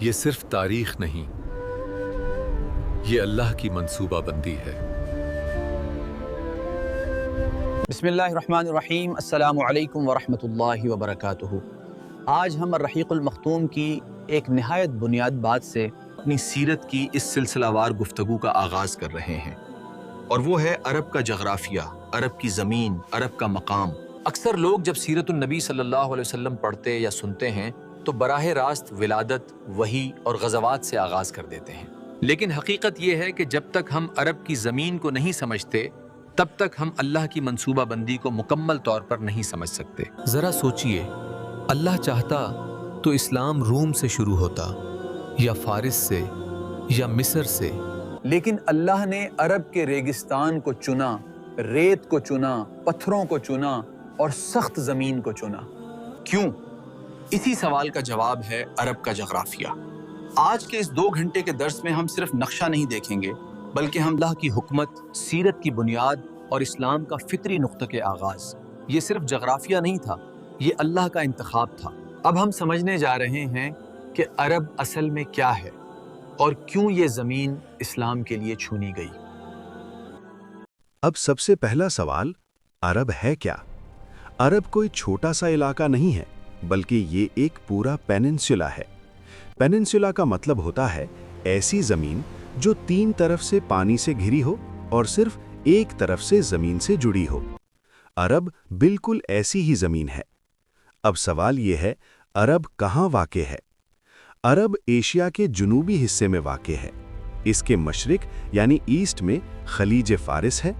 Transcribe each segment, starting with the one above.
یہ صرف تاریخ نہیں، یہ اللہ کی منصوبہ بندی ہے۔ بسم اللہ الرحمن الرحیم۔ السلام علیکم ورحمۃ اللہ وبرکاتہ۔ آج ہم الرحیق المختوم کی ایک نہایت بنیاد بات سے اپنی سیرت کی اس سلسلہ وار گفتگو کا آغاز کر رہے ہیں، اور وہ ہے عرب کا جغرافیہ، عرب کی زمین، عرب کا مقام۔ اکثر لوگ جب سیرت النبی صلی اللہ علیہ وسلم پڑھتے یا سنتے ہیں تو براہ راست ولادت، وحی اور غزوات سے آغاز کر دیتے ہیں، لیکن حقیقت یہ ہے کہ جب تک ہم عرب کی زمین کو نہیں سمجھتے تب تک ہم اللہ کی منصوبہ بندی کو مکمل طور پر نہیں سمجھ سکتے۔ ذرا سوچئے، اللہ چاہتا تو اسلام روم سے شروع ہوتا، یا فارس سے، یا مصر سے، لیکن اللہ نے عرب کے ریگستان کو چنا، ریت کو چنا، پتھروں کو چنا اور سخت زمین کو چنا۔ کیوں؟ اسی سوال کا جواب ہے عرب کا جغرافیہ۔ آج کے اس 2 گھنٹے کے درس میں ہم صرف نقشہ نہیں دیکھیں گے، بلکہ ہم اللہ کی حکمت، سیرت کی بنیاد اور اسلام کا فطری نقطہ کے آغاز۔ یہ صرف جغرافیہ نہیں تھا، یہ اللہ کا انتخاب تھا۔ اب ہم سمجھنے جا رہے ہیں کہ عرب اصل میں کیا ہے اور کیوں یہ زمین اسلام کے لیے چنی گئی۔ اب سب سے پہلا سوال، عرب ہے کیا؟ عرب کوئی چھوٹا سا علاقہ نہیں ہے، بلکہ یہ ایک پورا پیننسولا ہے۔ پیننسولا کا مطلب ہوتا ہے ایسی زمین جو 3 طرف سے پانی سے گھری ہو اور صرف ایک طرف سے زمین سے جڑی ہو۔ عرب بالکل ایسی ہی زمین ہے۔ اب سوال یہ ہے، عرب کہاں واقع ہے؟ عرب ایشیا کے جنوبی حصے میں واقع ہے۔ اس کے مشرق یعنی ایسٹ میں خلیج فارس ہے،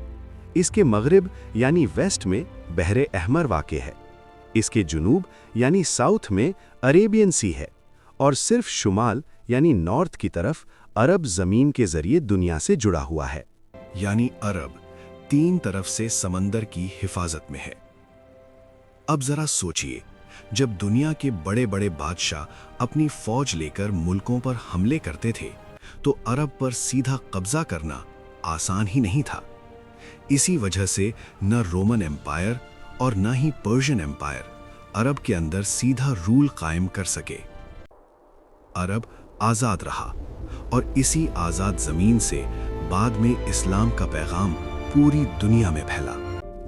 اس کے مغرب یعنی ویسٹ میں بحر احمر واقع ہے، اس کے جنوب یعنی ساؤتھ میں عریبین سی ہے، اور صرف شمال یعنی نارتھ کی طرف عرب زمین کے ذریعے دنیا سے جڑا ہوا ہے۔ یعنی عرب 3 طرف سے سمندر کی حفاظت میں ہے۔ اب ذرا سوچئے، جب دنیا کے بڑے بڑے بادشاہ اپنی فوج لے کر ملکوں پر حملے کرتے تھے تو عرب پر سیدھا قبضہ کرنا آسان ہی نہیں تھا۔ اسی وجہ سے نہ رومن ایمپائر اور نہ ہی پرشین ایمپائر عرب کے اندر سیدھا رول قائم کر سکے۔ عرب آزاد رہا، اور اسی آزاد زمین سے بعد میں اسلام کا پیغام پوری دنیا میں پھیلا۔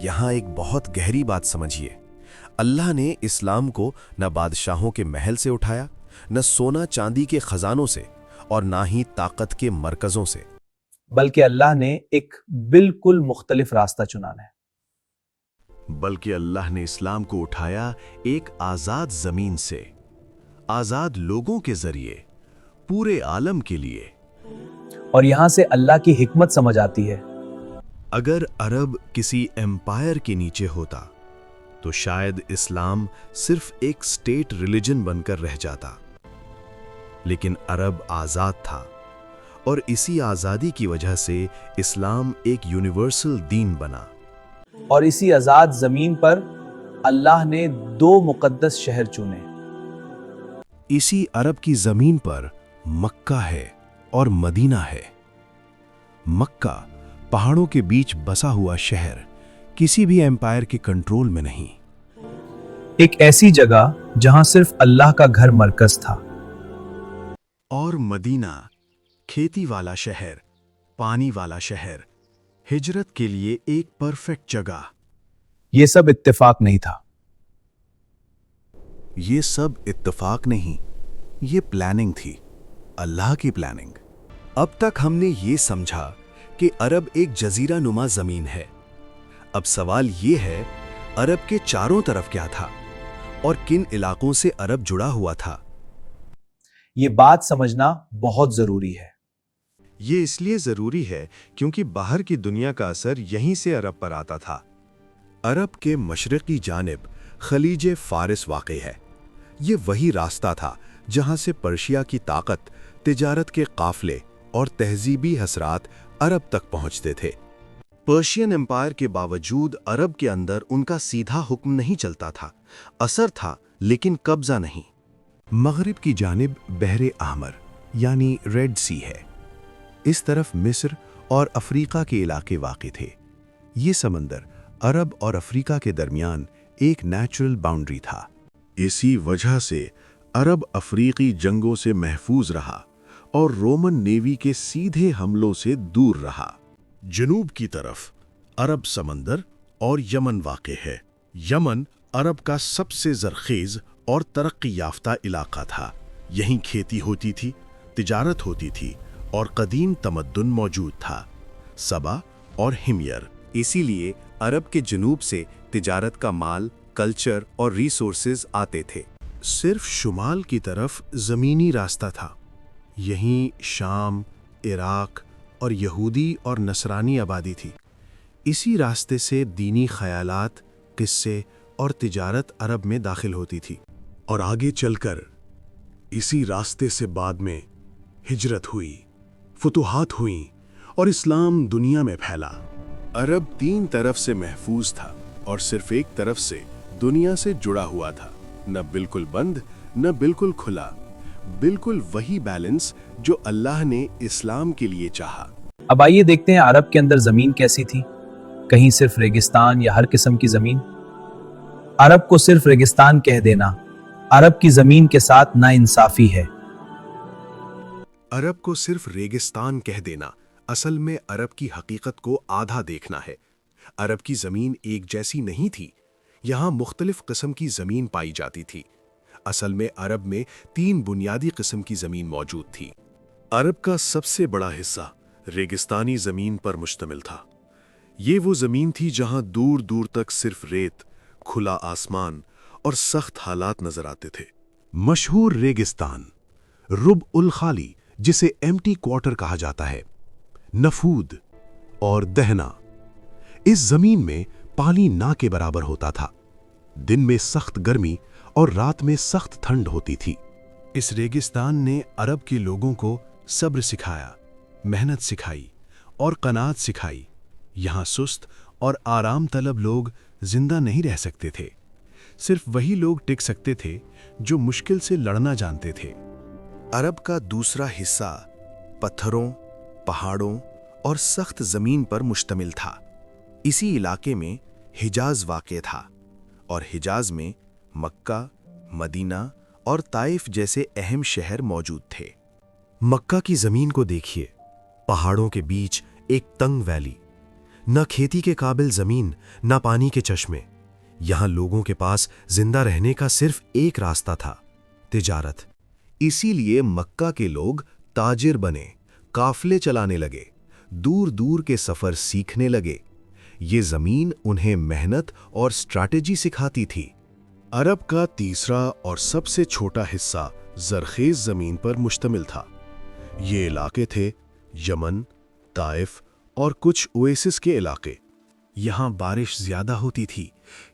یہاں ایک بہت گہری بات سمجھیے، اللہ نے اسلام کو نہ بادشاہوں کے محل سے اٹھایا، نہ سونا چاندی کے خزانوں سے، اور نہ ہی طاقت کے مرکزوں سے، بلکہ اللہ نے ایک بالکل مختلف راستہ چنا ہے۔ بلکہ اللہ نے اسلام کو اٹھایا ایک آزاد زمین سے، آزاد لوگوں کے ذریعے، پورے عالم کے لیے۔ اور یہاں سے اللہ کی حکمت سمجھ آتی ہے۔ اگر عرب کسی ایمپائر کے نیچے ہوتا تو شاید اسلام صرف ایک سٹیٹ ریلیجن بن کر رہ جاتا، لیکن عرب آزاد تھا، اور اسی آزادی کی وجہ سے اسلام ایک یونیورسل دین بنا۔ اور اسی آزاد زمین پر اللہ نے 2 مقدس شہر چنے۔ اسی عرب کی زمین پر مکہ ہے اور مدینہ ہے۔ مکہ پہاڑوں کے بیچ بسا ہوا شہر، کسی بھی ایمپائر کے کنٹرول میں نہیں۔ ایک ایسی جگہ جہاں صرف اللہ کا گھر مرکز تھا۔ اور مدینہ، کھیتی والا شہر، پانی والا شہر، ہجرت کے لیے ایک پرفیکٹ جگہ۔ یہ سب اتفاق نہیں تھا۔ یہ سب اتفاق نہیں، یہ پلاننگ تھی، اللہ کی پلاننگ۔ اب تک ہم نے یہ سمجھا کہ عرب ایک جزیرہ نما زمین ہے۔ اب سوال یہ ہے، عرب کے چاروں طرف کیا تھا، اور کن علاقوں سے عرب جڑا ہوا تھا؟ یہ بات سمجھنا بہت ضروری ہے۔ یہ اس لیے ضروری ہے کیونکہ باہر کی دنیا کا اثر یہیں سے عرب پر آتا تھا۔ عرب کے مشرقی جانب خلیج فارس واقع ہے۔ یہ وہی راستہ تھا جہاں سے پرشیا کی طاقت، تجارت کے قافلے اور تہذیبی اثرات عرب تک پہنچتے تھے۔ پرشین امپائر کے باوجود عرب کے اندر ان کا سیدھا حکم نہیں چلتا تھا، اثر تھا لیکن قبضہ نہیں۔ مغرب کی جانب بحر احمر یعنی ریڈ سی ہے، اس طرف مصر اور افریقہ کے علاقے واقع تھے۔ یہ سمندر عرب اور افریقہ کے درمیان ایک نیچرل باؤنڈری تھا۔ اسی وجہ سے अरब अफ्रीकी जंगों से महफूज रहा और रोमन नेवी के सीधे हमलों से दूर रहा। जनूब की तरफ अरब समंदर और यमन वाक़ है। यमन अरब का सबसे ज़रख़ेज़ और तरक्की याफ्ता इलाका था। यहीं खेती होती थी, तिजारत होती थी और कदीम तमद्दुन मौजूद था, सबा और हिमयर। इसीलिए अरब के जनूब से तिजारत का माल, कल्चर और रिसोर्सेज आते थे। सिर्फ शुमाल की तरफ ज़मीनी रास्ता था। यहीं शाम, इराक और यहूदी और नसरानी आबादी थी। इसी रास्ते से दीनी ख़यालात, किस्से और तिजारत अरब में दाखिल होती थी। और आगे चलकर इसी रास्ते से बाद में हिजरत हुई, फुतुहात हुईं और इस्लाम दुनिया में फैला। अरब 3 तरफ से महफूज था और सिर्फ एक तरफ से दुनिया से जुड़ा हुआ था, न बिल्कुल बंद न बिल्कुल खुला, बिल्कुल वही बैलेंस जो अल्लाह ने इस्लाम के लिए चाहा। अब आइए देखते हैं अरब के अंदर ज़मीन कैसी थी। कहीं सिर्फ रेगिस्तान या हर किस्म की ज़मीन। अरब को सिर्फ रेगिस्तान कह देना अरब की ज़मीन के साथ नाइंसाफ़ी है। अरब को सिर्फ रेगिस्तान कह देना असल में अरब की हकीकत को आधा देखना है। अरब की ज़मीन एक जैसी नहीं थी। यहाँ मुख्तलिफ किस्म की ज़मीन पाई जाती थी। असल में अरब में 3 बुनियादी किस्म की ज़मीन मौजूद थी। अरब का सबसे बड़ा हिस्सा रेगिस्तानी ज़मीन पर मुश्तमिल था। ये वो ज़मीन थी जहाँ दूर दूर तक सिर्फ रेत, खुला आसमान और सख्त हालात नजर आते थे। मशहूर रेगिस्तान रुब उल खाली, जिसे एम्प्टी क्वार्टर कहा जाता है, नफूद और दहना। इस जमीन में पानी ना के बराबर होता था। दिन में सख्त गर्मी और रात में सख्त ठंड होती थी। इस रेगिस्तान ने अरब के लोगों को सब्र सिखाया, मेहनत सिखाई और कनात सिखाई। यहाँ सुस्त और आराम तलब लोग जिंदा नहीं रह सकते थे। सिर्फ वही लोग टिक सकते थे जो मुश्किल से लड़ना जानते थे। अरब का दूसरा हिस्सा पत्थरों, पहाड़ों और सख्त जमीन पर मुश्तमिल था। इसी इलाके में हिजाज वाक़ था और हिजाज में मक्का, मदीना और ताइफ जैसे अहम शहर मौजूद थे। मक्का की जमीन को देखिए, पहाड़ों के बीच एक तंग वैली, न खेती के काबिल जमीन, न पानी के चश्मे। यहां लोगों के पास जिंदा रहने का सिर्फ एक रास्ता था, तिजारत। इसीलिए मक्का के लोग ताजिर बने, काफले चलाने लगे, दूर दूर के सफर सीखने लगे। ये जमीन उन्हें मेहनत और स्ट्रैटेजी सिखाती थी। अरब का तीसरा और सबसे छोटा हिस्सा ज़रख़ेज़ ज़मीन पर मुश्तमिल था। ये इलाके थे यमन, ताइफ और कुछ ओएसिस के इलाके। यहाँ बारिश ज़्यादा होती थी,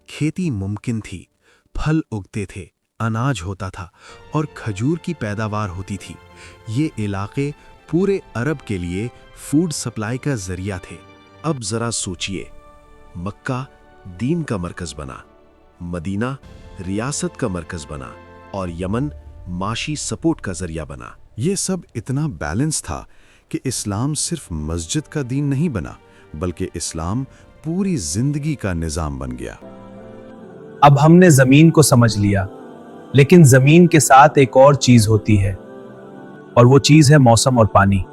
खेती मुमकिन थी, फल उगते थे, अनाज होता था और खजूर की पैदावार होती थी। ये इलाके पूरे अरब के लिए फूड सप्लाई का ज़रिया थे। अब ज़रा सोचिए, मक्का दीन का मरकज़ बना, मदीना रियासत का मरकज़ बना और यमन माशी सपोर्ट का ज़रिया बना। ये सब इतना बैलेंस था कि इस्लाम सिर्फ मस्जिद का दीन नहीं बना, बल्कि इस्लाम पूरी ज़िंदगी का निज़ाम बन गया। अब हमने ज़मीन को समझ लिया, लेकिन ज़मीन के साथ एक और चीज़ होती है, और वो चीज़ है मौसम और पानी।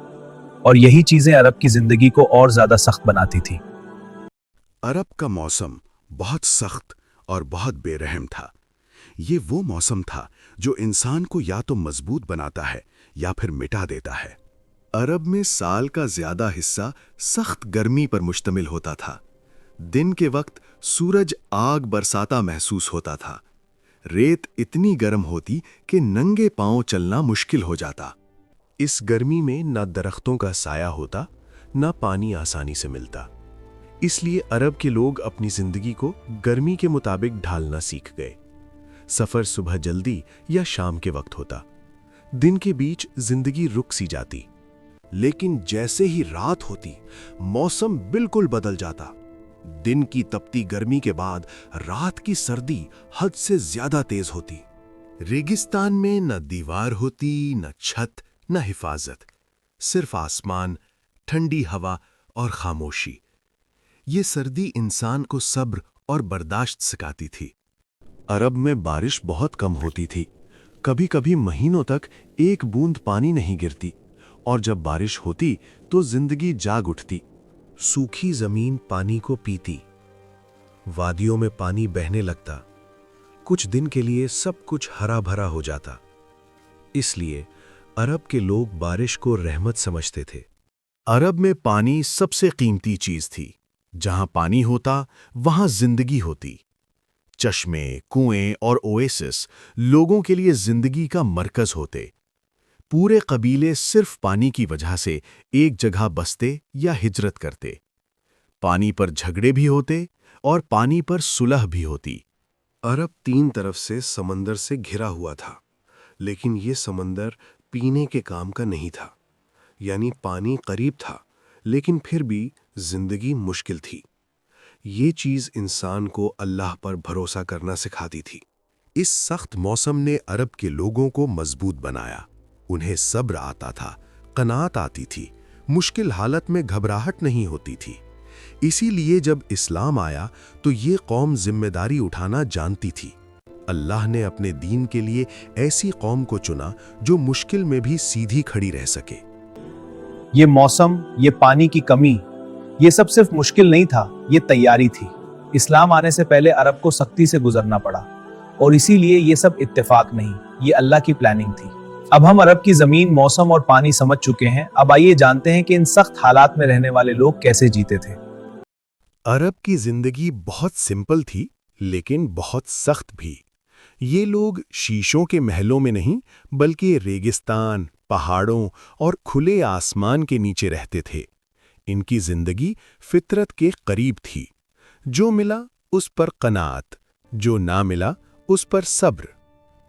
और यही चीज़ें अरब की ज़िंदगी को और ज़्यादा सख्त बनाती थी। अरब का मौसम बहुत सख्त और बहुत बेरहम था। ये वो मौसम था जो इंसान को या तो मजबूत बनाता है या फिर मिटा देता है। अरब में साल का ज्यादा हिस्सा सख्त गर्मी पर मुश्तमिल होता था। दिन के वक्त सूरज आग बरसाता महसूस होता था। रेत इतनी गर्म होती कि नंगे पांव चलना मुश्किल हो जाता। इस गर्मी में न दरख्तों का साया होता, न पानी आसानी से मिलता। इसलिए अरब के लोग अपनी जिंदगी को गर्मी के मुताबिक ढालना सीख गए। सफर सुबह जल्दी या शाम के वक्त होता। दिन के बीच जिंदगी रुक सी जाती। लेकिन जैसे ही रात होती, मौसम बिल्कुल बदल जाता। दिन की तपती गर्मी के बाद रात की सर्दी हद से ज्यादा तेज होती। रेगिस्तान में न दीवार होती, न छत, न हिफाजत, सिर्फ आसमान, ठंडी हवा और खामोशी। ये सर्दी इंसान को सब्र और बर्दाश्त सिखाती थी। अरब में बारिश बहुत कम होती थी। कभी कभी महीनों तक एक बूंद पानी नहीं गिरती, और जब बारिश होती तो जिंदगी जाग उठती। सूखी जमीन पानी को पीती, वादियों में पानी बहने लगता, कुछ दिन के लिए सब कुछ हरा भरा हो जाता। इसलिए अरब के लोग बारिश को रहमत समझते थे। अरब में पानी सबसे कीमती चीज थी। जहां पानी होता वहां जिंदगी होती। चश्मे, कुएं और ओएसिस लोगों के लिए जिंदगी का मरकज होते। पूरे कबीले सिर्फ पानी की वजह से एक जगह बसते या हिजरत करते। पानी पर झगड़े भी होते और पानी पर सुलह भी होती। अरब 3 तरफ से समंदर से घिरा हुआ था, लेकिन ये समंदर पीने के काम का नहीं था। यानी पानी करीब था, लेकिन फिर भी जिंदगी मुश्किल थी। ये चीज इंसान को अल्लाह पर भरोसा करना सिखाती थी। इस सख्त मौसम ने अरब के लोगों को मजबूत बनाया। उन्हें सब्र आता था, कनात आती थी, मुश्किल हालत में घबराहट नहीं होती थी। इसीलिए जब इस्लाम आया तो ये कौम जिम्मेदारी उठाना जानती थी। अल्लाह ने अपने दीन के लिए ऐसी कौम को चुना जो मुश्किल में भी सीधी खड़ी रह सके। ये मौसम, ये पानी की कमी, ये सब सिर्फ मुश्किल नहीं था, ये तैयारी थी। इस्लाम आने से पहले अरब को सख्ती से गुजरना पड़ा, और इसीलिए ये सब इत्तेफाक नहीं, ये अल्लाह की प्लानिंग थी। अब हम अरब की जमीन, मौसम और पानी समझ चुके हैं। अब आइए जानते हैं कि इन सख्त हालात में रहने वाले लोग कैसे जीते थे। अरब की जिंदगी बहुत सिंपल थी, लेकिन बहुत सख्त भी। ये लोग शीशों के महलों में नहीं, बल्कि रेगिस्तान, पहाड़ों और खुले आसमान के नीचे रहते थे। इनकी जिंदगी फितरत के करीब थी। जो मिला उस पर कनात, जो ना मिला उस पर सब्र।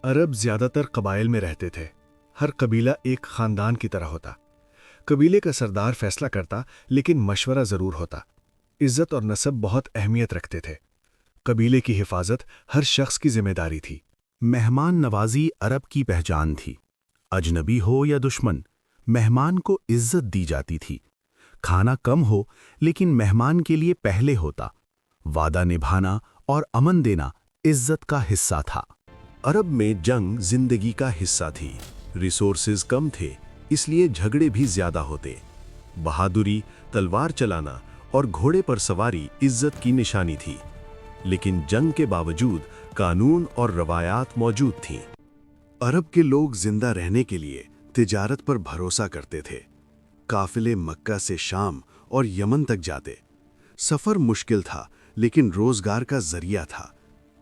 अरब ज्यादातर कबाइल में रहते थे। हर कबीला एक खानदान की तरह होता। कबीले का सरदार फैसला करता, लेकिन मशवरा जरूर होता। इज्जत और नसब बहुत अहमियत रखते थे। कबीले की हिफाजत हर शख्स की जिम्मेदारी थी। मेहमान नवाजी अरब की पहचान थी। अजनबी हो या दुश्मन, मेहमान को इज्जत दी जाती थी। खाना कम हो, लेकिन मेहमान के लिए पहले होता। वादा निभाना और अमन देना इज्जत का हिस्सा था। अरब में जंग जिंदगी का हिस्सा थी। रिसोर्सेज कम थे, इसलिए झगड़े भी ज्यादा होते। बहादुरी, तलवार चलाना और घोड़े पर सवारी इज्जत की निशानी थी। लेकिन जंग के बावजूद कानून और रवायात मौजूद थीं। अरब के लोग जिंदा रहने के लिए तिजारत पर भरोसा करते थे। काफिले मक्का से शाम और यमन तक जाते। सफर मुश्किल था, लेकिन रोजगार का जरिया था।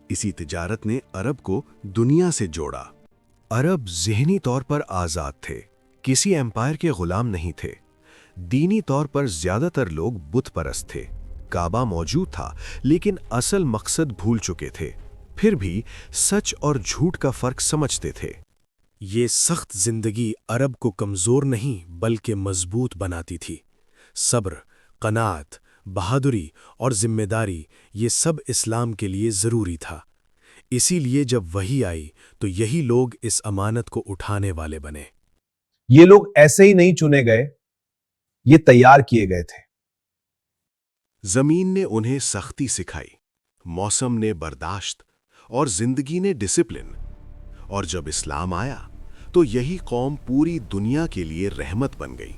इसी तिजारत ने अरब को दुनिया से जोड़ा। अरब ज़हनी तौर पर आज़ाद थे, किसी एम्पायर के गुलाम नहीं थे। दीनी तौर पर ज्यादातर लोग बुत परस्त थे। काबा मौजूद था, लेकिन असल मकसद भूल चुके थे। फिर भी सच और झूठ का फर्क समझते थे। ये सख्त जिंदगी अरब को कमजोर नहीं बल्कि मजबूत बनाती थी। सब्र, कनात, बहादुरी और जिम्मेदारी, ये सब इस्लाम के लिए जरूरी था। इसीलिए जब वही आई तो यही लोग इस अमानत को उठाने वाले बने। ये लोग ऐसे ही नहीं चुने गए, ये तैयार किए गए थे। जमीन ने उन्हें सख्ती सिखाई, मौसम ने बर्दाश्त और जिंदगी ने डिसिप्लिन। और जब इस्लाम आया तो यही कौम पूरी दुनिया के लिए रहमत बन गई।